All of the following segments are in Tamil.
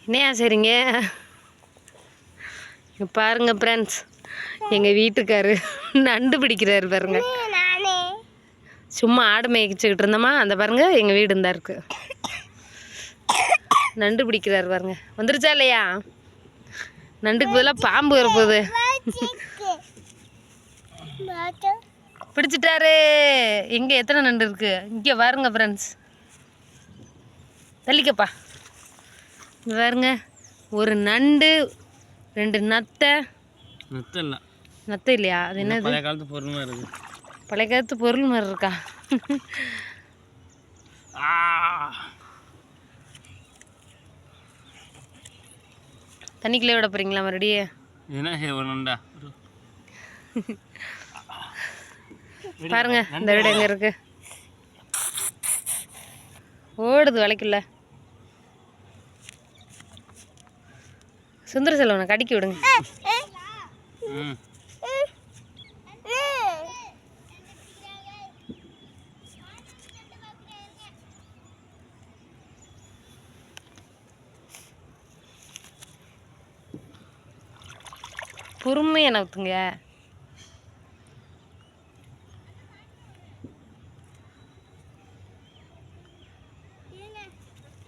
என்னையா சரிங்க பாருங்க ஃப்ரெண்ட்ஸ், எங்கள் வீட்டுக்காரு நண்டு பிடிக்கிறாரு பாருங்க. சும்மா ஆடு மேய்ச்சிக்கிட்டு இருந்தோமா, அந்த பாருங்க எங்கள் வீடு இருந்தா இருக்கு. நண்டு பிடிக்கிறாரு பாருங்க. வந்துருச்சா இல்லையா? நண்டுக்கு பதிலாக பாம்பு வரப்போகுது. பிடிச்சிட்டாரு. இங்கே எத்தனை நண்டு இருக்கு இங்கே பாருங்க ஃப்ரெண்ட்ஸ். தள்ளிக்கப்பா. இங்கே பாருங்க, ஒரு நண்டு, 2 நத்தை. நத்தை இல்லை, நத்தை இல்லையா? அது என்னது? பழைய காலத்து பொருள் மாதிரி இருக்கு. பழைய காலத்து பொருள் மாதிரி இருக்கா? தண்ணிக்குள்ளே விட போறீங்களா மறுபடியும்? என்ன ஒரு நண்டா பாருங்க, இந்த வீடு எங்க இருக்கு? ஓடுது வளைக்கல. சுந்தர செல்வனை கடிக்க விடுங்க. பொறுமையா நவுத்துங்க.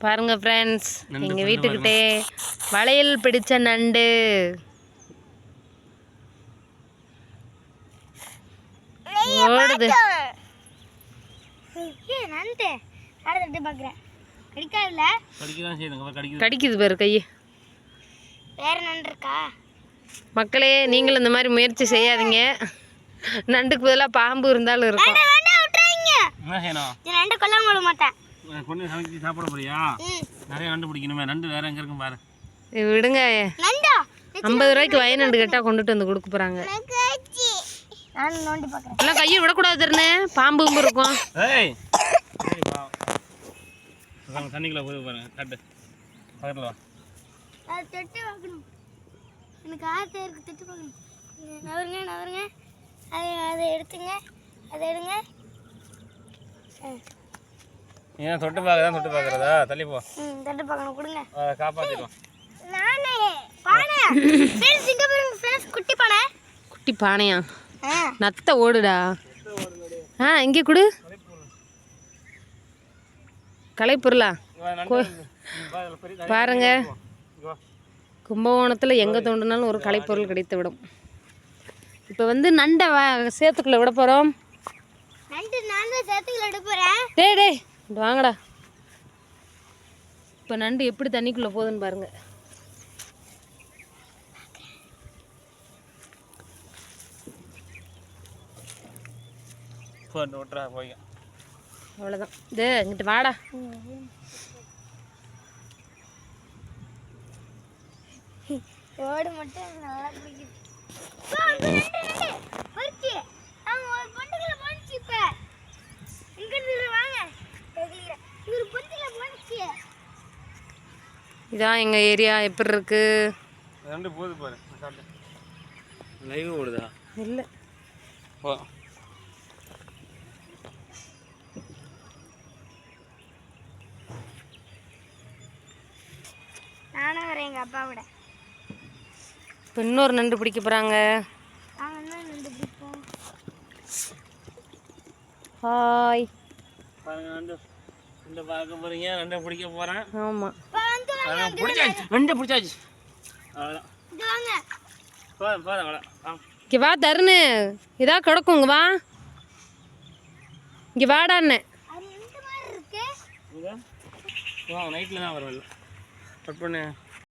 பாருங்க ஃப்ரெண்ட்ஸ், எங்க வீட்டுக்கிட்டே வளையல் பிடிச்ச நண்டு. ஓடுது. கடிக்குது பாரு கையை. மக்களே, நீங்களும் இந்த மாதிரி முயற்சி செய்யாதீங்க. நண்டுக்கு பதிலாக பாம்பு இருந்தாலும் இருக்கும். சாப்பிட போறியா? நிறைய நண்டு பிடிக்கணுமே. நண்டு வேற எங்க இருக்கும் பாரு. விடுங்க, 50 ரூபாய்க்கு வய நண்டு கேட்டா கொண்டுட்டு வந்து கொடுக்க போறாங்க. எல்லாம் கையை விடக்கூடாது தருணே, பாம்பும் இருக்கும். தண்ணிக்குள்ள போய் பாருங்க. கட்டு பக்கத்துல வா. எனக்கு ஆசை இருக்கு, தொட்டு பார்க்கணும். நவருங்க நவருங்க. அதை எடுத்துங்க, அதை எடுங்க. ஏன் தொட்டு பார்க்க தொட்டு பார்க்கறதா? தள்ளி போ. தொட்டு பார்க்கணும், கொடுங்க. காப்பாத்திடுவோம். நானே பானை. ஃப்ரெண்ட்ஸ், இங்க பாருங்க ஃப்ரெண்ட்ஸ், குட்டி பானை. குட்டி பானையா? நத்தை ஓடுடா. இங்கே கொடு. கலைப்பொருளா? பாருங்க, கும்பகோணத்தில் எங்கே தோண்டினாலும் ஒரு கலைப்பொருள் கிடைத்து விடும். இப்போ வந்து நண்டை சேத்துக்குள்ளே விட போகிறோம். டேய் டேய் வாங்கடா. இப்போ நண்டு எப்படி தண்ணிக்குள்ளே போகுதுன்னு பாருங்க. அவ்வளோதான். இது இங்கிட்டு வாடா. ஓடு மட்டும் நல்லா பிடிக்குது. இதான் எங்க ஏரியா. எப்படி இருக்கு? ரெண்டு போகுது பாரு. லைவ் ஓடுதா? இல்ல. போ. நானும் வரேன் எங்க அப்பாவோட. இப்போ இன்னொரு நண்டு பிடிக்க போறாங்க. ஹாய். பாருங்க, நண்டு பார்க்க போறீங்க. நண்டை பிடிக்க போறேன். ஆமா, பிடிச்சாச்சு. நண்டை பிடிச்சாச்சு. அவ்வளோதான். இங்கே வா தருணு. இதா கிடக்கும். இங்கே வா, இங்கே வாடான்னு. நைட்டில் தான் வரவில்லை. கட் பண்ணு.